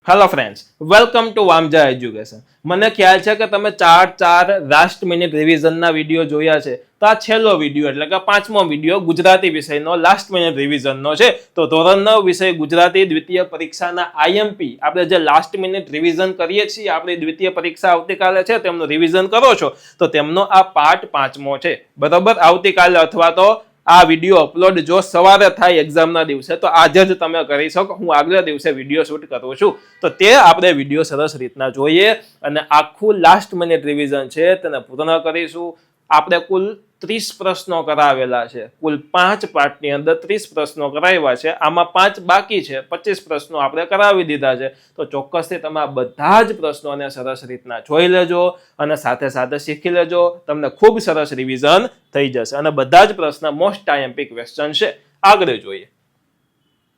Hello friends, welcome to Vamja education. મને ખ્યાલ છે કે તમે ચાર લાસ્ટ મિનિટ રિવિઝનના વિડીયો જોયા છે. તો આ છેલ્લો વિડીયો એટલે કે 5મો વિડીયો ગુજરાતી વિષયનો લાસ્ટ મિનિટ રિવિઝનનો છે. તો ધોરણ 9 વિષય ગુજરાતી દ્વિતીય પરીક્ષાના આઈએમપી આપણે જે લાસ્ટ મિનિટ રિવિઝન કરીએ છીએ, આપણી દ્વિતીય પરીક્ષા આવતીકાલે છે, તેમનું રિવિઝન કરો છો તો તેમનો આ પાર્ટ 5મો છે. બરાબર, આવતીકાલે અથવા તો આ વિડીયો અપલોડ જો સવારે થાય એક્ઝામના દિવસે તો આજે જ તમે કરી શકો. હું આગલા દિવસે વિડીયો શૂટ કરું છું તો તે આપણે વિડીયો સરસ રીતના જોઈએ અને આખું લાસ્ટ મિનિટ રિવિઝન છે તેને પૂર્ણ કરીશું. આપણે કુલ 30 પ્રશ્નો કરાવેલા છે. કુલ 5 પાર્ટની અંદર 30 પ્રશ્નો કરાવ્યા છે. આમાં 5 બાકી છે, 25 પ્રશ્નો આપણે કરાવી દીધા છે. તો ચોક્કસથી તમે આ બધા જ પ્રશ્નોને સરસ રીતના જોઈ લેજો અને સાથે સાથે શીખી લેજો. તમને ખૂબ સરસ રિવિઝન થઈ જશે અને બધા જ પ્રશ્ન મોસ્ટ આઈએમપી ક્વેશ્ચન છે. આગળ જોઈએ.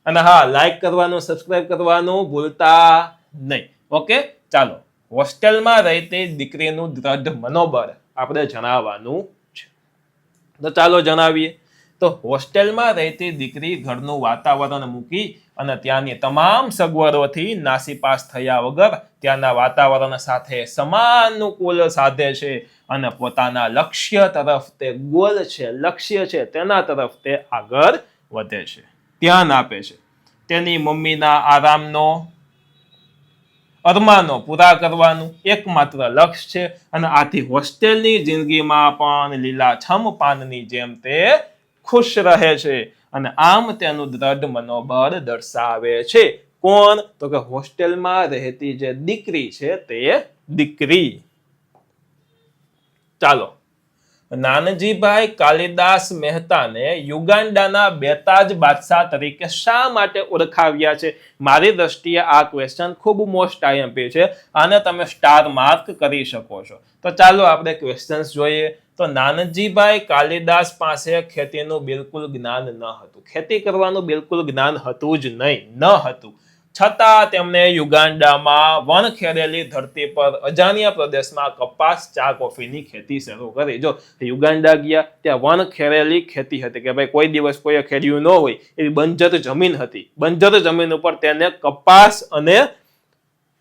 અને હા, લાઈક કરવાનું, સબસ્ક્રાઇબ કરવાનું ભૂલતા નહીં. ઓકે, ચાલો. હોસ્ટેલમાં રહેતી દીકરીનું દ્રઢ મનોબળ આપણે જણાવવાનું છે. તો ચાલો જણાવીએ. તો હોસ્ટેલમાં રહેતી દીકરી ઘરનું વાતાવરણ મૂકી અને ત્યાંની તમામ સગવડોથી નાસીપાસ થયા વગર ત્યાંના વાતાવરણ સાથે સમાનુકૂળ સાધે છે અને પોતાના લક્ષ્ય તરફ તે ગોલ છે, લક્ષ્ય છે, તેના તરફ તે આગળ વધે છે, ધ્યાન આપે છે. તેની મમ્મીના આરામનો અરમાનો પૂરા કરવાનું એકમાત્ર લક્ષ્ય છે અને આથી હોસ્ટેલની જિંદગીમાં પણ લીલાછમ પાનની જેમ તે ખુશ રહે છે અને આમ તેનું દ્રઢ મનોબળ દર્શાવે છે. કોણ? તો કે હોસ્ટેલમાં રહેતી જે દીકરી છે તે દીકરી. ચાલો. નાનજીભાઈ કાલિદાસ મહેતાને યુગાન્ડાના બેતાજ બાદશાહ તરીકે શા માટે ઓળખાવ્યા છે? મારી દ્રષ્ટિએ આ ક્વેશ્ચન ખૂબ મોસ્ટ આઈએમપી છે. આને તમે સ્ટાર માર્ક કરી શકો છો. તો ચાલો આપણે ક્વેશ્ચન્સ જોઈએ. તો નાનજીભાઈ કાલિદાસ પાસે ખેતીનું બિલકુલ જ્ઞાન ન હતું. ખેતી કરવાનું બિલકુલ જ્ઞાન હતું જ નહીં, ન હતું. છતાં તેમણે યુગાન્ડામાં વણખેડેલી ધરતી પર અજાણ્યા પ્રદેશમાં કપાસ, ચા, કોફીની ખેતી શરૂ કરી. જો યુગાન્ડા ગયા ત્યાં વણખેડેલી ખેતી હતી કે ભાઈ કોઈ દિવસ કોઈએ ખેડ્યું ન હોય એવી બંજર જમીન હતી. બંજર જમીન ઉપર તેને કપાસ અને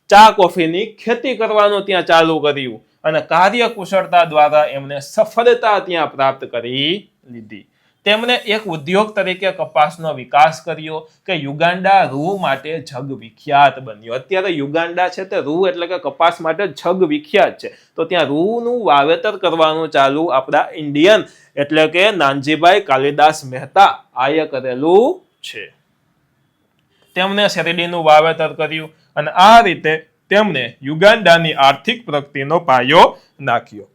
ચા, કોફીની ખેતી કરવાનું ત્યાં ચાલુ કર્યું અને કાર્યકુશળતા દ્વારા એમણે સફળતા ત્યાં પ્રાપ્ત કરી લીધી. તેમણે એક ઉદ્યોગ તરીકે કપાસનો વિકાસ કર્યો કે યુગાન્ડા રૂ માટે જગ વિખ્યાત બન્યો. અત્યારે યુગાન્ડા છે તે રૂ એટલે કે કપાસ માટે જગ વિખ્યાત છે. તો ત્યાં રૂનું વાવેતર કરવાનું ચાલુ આપણા ઇન્ડિયન એટલે કે નાનજીભાઈ કાલિદાસ મહેતા આએ કરેલું છે. તેમણે શેરડીનું વાવેતર કર્યું અને આ રીતે તેમણે યુગાન્ડાની આર્થિક પ્રગતિનો પાયો નાખ્યો.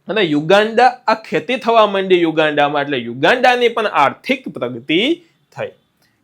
અને યુગાન્ડા આ ખેતી થવા માંડી યુગાન્ડામાં એટલે યુગાન્ડાની પણ આર્થિક પ્રગતિ થઈ.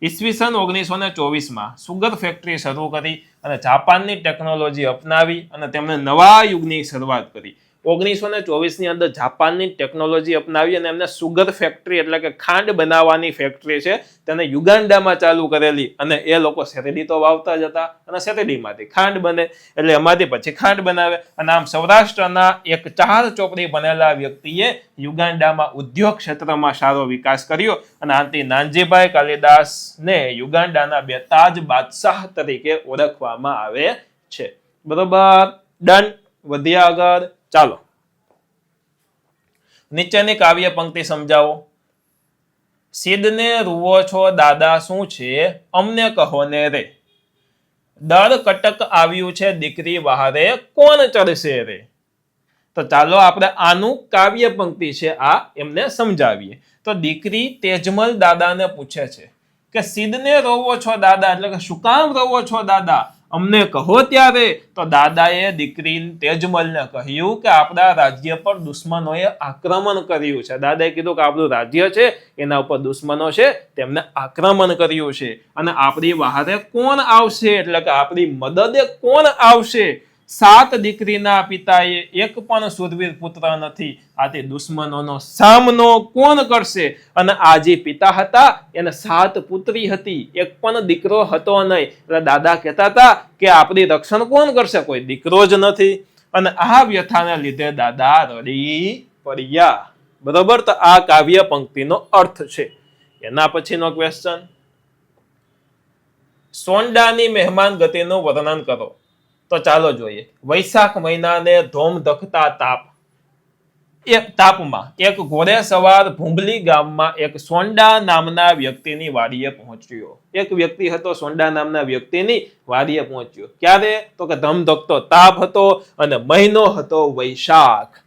ઈસવીસન 1924માં સુગર ફેક્ટરી શરૂ કરી અને જાપાનની ટેકનોલોજી અપનાવી અને તેમણે નવા યુગની શરૂઆત કરી. 1924ની અંદર જાપાનની ટેકનોલોજી અપનાવી અને એમને સુગર ફેક્ટરી એટલે કે ખાંડ બનાવવાની ફેક્ટરી છે તેને યુગાન્ડામાં ચાલુ કરેલી અને એ લોકો શેરડી તો વાવતા જ હતા અને શેરડીમાંથી ખાંડ બને એટલે એમાંથી પછી ખાંડ બનાવે અને આમ સૌરાષ્ટ્રના એક 4 ચોપડી બનેલા વ્યક્તિએ યુગાન્ડામાં ઉદ્યોગ ક્ષેત્રમાં સારો વિકાસ કર્યો અને આથી નાનજીભાઈ કાલિદાસને યુગાન્ડાના બેતાજ બાદશાહ તરીકે ઓળખવામાં આવે છે. બરોબર, ડન. વધ્યા આગળ. ચાલો, નીચેની કાવ્ય પંક્તિ સમજાવો. સિદ્ધને રૂવો છો દાદા શું છે અમને કહો ને રે, દર કટક આવ્યું છે દીકરી વહારે કોણ ચડશે રે. તો ચાલો આપણે આનું કાવ્ય પંક્તિ છે આ એમને સમજાવીએ. તો દીકરી તેજમલ દાદાને પૂછે છે કે સિદ્ધને રોવો છો દાદા એટલે કે શું કામ રોવો છો દાદા, અમને કહો ત્યારે. તો દાદાએ દીકરી તેજમલને કહ્યું કે આપણા રાજ્ય પર દુશ્મનોએ આક્રમણ કર્યું છે. દાદાએ કીધું કે આપણું રાજ્ય છે એના ઉપર દુશ્મનો છે તેમને આક્રમણ કર્યું છે અને આપણી વહારે કોણ આવશે એટલે કે આપણી મદદે કોણ આવશે. 7 દીકરીના પિતાએ એક પણ શૂરવીર પુત્ર નથી. આથી દુશ્મનોનો સામનો કોણ કરશે? અને આ જે પિતા હતા એને 7 પુત્રી હતી, એક પણ દીકરો હતો નહીં. એટલે દાદા કહેતા હતા કે આપણી રક્ષણ કોણ કરશે? કોઈ દીકરો જ નથી. અને આ વ્યથાને લીધે દાદા રડી પડ્યા. બરોબર, તો આ કાવ્ય પંક્તિનો અર્થ છે. એના પછીનો ક્વેશ્ચન. સોંડાની મહેમાન ગતિનું વર્ણન કરો. તો ચાલો જોઈએ. વૈશાખ મહિનાને ધોમધખતા તાપમાં એક ઘોડેસવાર ભૂંબલી ગામમાં એક સોંડા નામના વ્યક્તિની વાડીએ પહોંચ્યો. એક વ્યક્તિ હતો, સોંડા નામના વ્યક્તિની વાડીએ પહોંચ્યો. ક્યારે? તો કે ધમધકતો તાપ હતો અને મહિનો હતો વૈશાખ.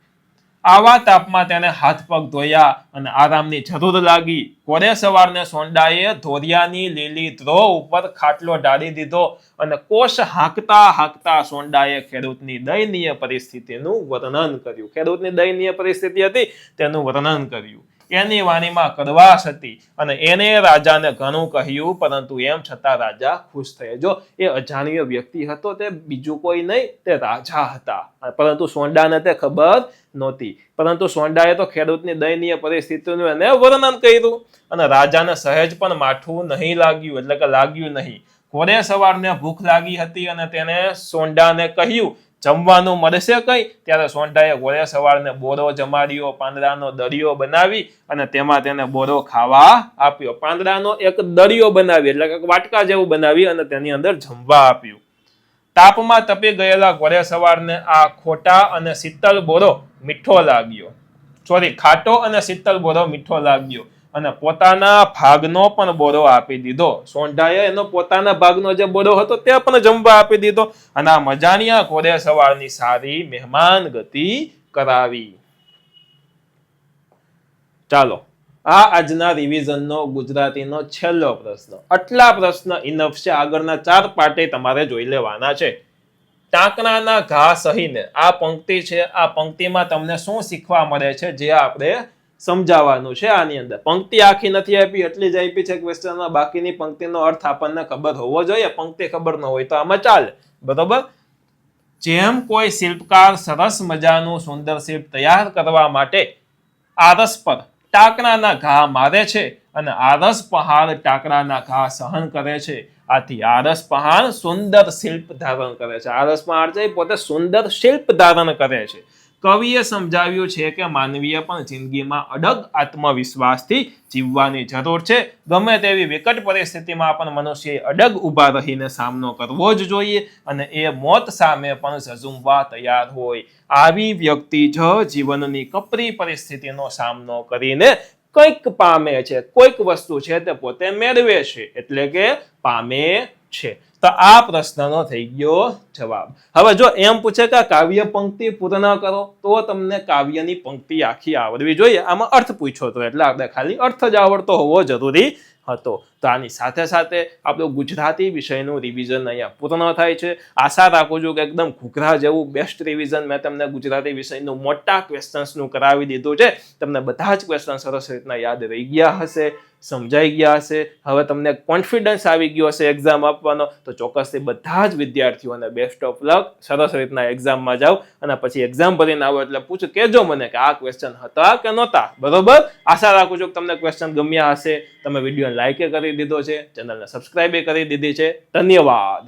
આવા તાપમાં તેને હાથ પગ ધોયા અને આરામની જરૂર લાગી. ઘોડેસવારને સોંડાએ ધોરિયાની લીલી ધ્રો ઉપર ખાટલો ઢાળી દીધો અને કોષ હાંકતા હાંકતા સોંડાએ ખેડૂતની દયનીય પરિસ્થિતિનું વર્ણન કર્યું. ખેડૂતની દયનીય પરિસ્થિતિ હતી તેનું વર્ણન કર્યું. એની વાણીમાં કડવાશ હતી અને એને રાજાને ઘણું કહ્યું, પરંતુ એમ છતાં રાજા ખુશ થયા. જો એ અજાણ્યો વ્યક્તિ હતો, તે બીજું કોઈ નહીં, તે રાજા હતા, પરંતુ સોંડાને તે ખબર નહોતી. પરંતુ સોંડાએ તો ખેડૂતની દયનીય પરિસ્થિતિનું એને વર્ણન કર્યું અને રાજાને સહેજ પણ માઠું નહીં લાગ્યું, એટલે કે લાગ્યું નહીં. ઘોડેસવારને ભૂખ લાગી હતી અને તેને સોંડાને કહ્યું, જમવાનું મળશે કઈ? ત્યારે સોંડાએ ઘોડેસવારને બોરો જમાડ્યો, પાંદડાનો દરિયો બનાવી અને તેમાં તેને બોરો ખાવા આપ્યો. પાંદડાનો એક દરિયો બનાવી, એટલે કે વાટકા જેવું બનાવી અને તેની અંદર જમવા આપ્યું. તાપમાં તપી ગયેલા ઘોડેસવારને આ ખોટા અને શીતળ બોરો મીઠો લાગ્યો. ખાટો અને શીતળ બોરો મીઠો લાગ્યો અને પોતાના ભાગનો પણ બોરો આપી દીધો. સોંઢાએ એનો પોતાના ભાગનો જે બોરો હતો તે પણ જમવા આપી દીધો અને આ મજાનિયા ઘોડેસવારની સારી મહેમાન ગતિ કરાવી. ચાલો, આ આજના રિવિઝનનો ગુજરાતીનો છેલ્લો પ્રશ્ન. આટલા પ્રશ્ન ઇનફ છે. આગળના 4 પાર્ટે તમારે જોઈ લેવાના છે. ટાંકણાના ઘા સહીને આ પંક્તિ છે. આ પંક્તિમાં તમને શું શીખવા મળે છે, જે આપણે સમજાવવાનું છે. આની અંદર પંક્તિ આખી નથી આપી, એટલી જ આપી છે ક્વેશ્ચનમાં. બાકીની પંક્તિનો અર્થ આપણને ખબર હોવો જોઈએ. પંક્તિ ખબર ન હોય તો આમાં ચાલે, બરોબર. જેમ કોઈ શિલ્પકાર સરસ મજાનું સુંદર શિલ્પ તૈયાર કરવા માટે આરસ પર ટાંકણાના ઘા મારે છે અને આરસ પહાડ ટાંકણાના ઘા સહન કરે છે, આથી આરસ પહાડ સુંદર શિલ્પ ધારણ કરે છે. આરસ પહાડ છે પોતે સુંદર શિલ્પ ધારણ કરે છે. કવિએ સમજાવ્યું છે કે માનવીએ પણ જિંદગીમાં અડગ આત્મવિશ્વાસથી જીવવાની જરૂર છે. ગમે તેવી વિકટ પરિસ્થિતિમાં પણ મનુષ્યએ અડગ ઊભા રહીને સામનો કરવો જ જોઈએ અને એ મોત સામે પણ ઝઝૂમવા તૈયાર હોય. આવી વ્યક્તિ જ જીવનની કપરી પરિસ્થિતિનો સામનો કરીને કંઈક પામે છે, કોઈક વસ્તુ છે તે પોતે મેળવે છે, એટલે કે પામે છે. તો આ પ્રશ્નનો થઈ ગયો જવાબ. હવે જો એમ પૂછે કે કાવ્ય પંક્તિ પૂર્ણ કરો, તો તમને કાવ્યની પંક્તિ આખી આવડવી જોઈએ. આમાં અર્થ પૂછ્યો હતો એટલે આપણે ખાલી અર્થ જ આવડતો હોવો જરૂરી હતો. તો આની સાથે સાથે આપણું ગુજરાતી વિષયનું રિવિઝન અહીંયા પૂર્ણ થાય છે. આશા રાખું છું કે એકદમ ઘૂઘરા જેવું બેસ્ટ રિવિઝન મેં તમને ગુજરાતી વિષયનું મોટા ક્વેશ્ચન્સનું કરાવી દીધું છે. તમને બધા જ ક્વેશ્ચન સરસ રીતના યાદ રહી ગયા હશે, સમજાઈ ગયા હશે. હવે તમને કોન્ફિડન્સ આવી ગયો હશે એક્ઝામ આપવાનો. તો ચોક્કસથી બધા જ વિદ્યાર્થીઓને બેસ્ટ ઓફ લક. સરસ રીતના એક્ઝામમાં જાઓ અને પછી એક્ઝામ ભરીને આવો એટલે પૂછો, કહેજો મને કે આ ક્વેશ્ચન હતા કે નહોતા, બરોબર. આશા રાખું છું કે તમને ક્વેશ્ચન ગમ્યા હશે. તમે વિડીયો લાઈક કરી દીધો છે, ચેનલને સબસ્ક્રાઇબ કરી દીધી છે. ધન્યવાદ.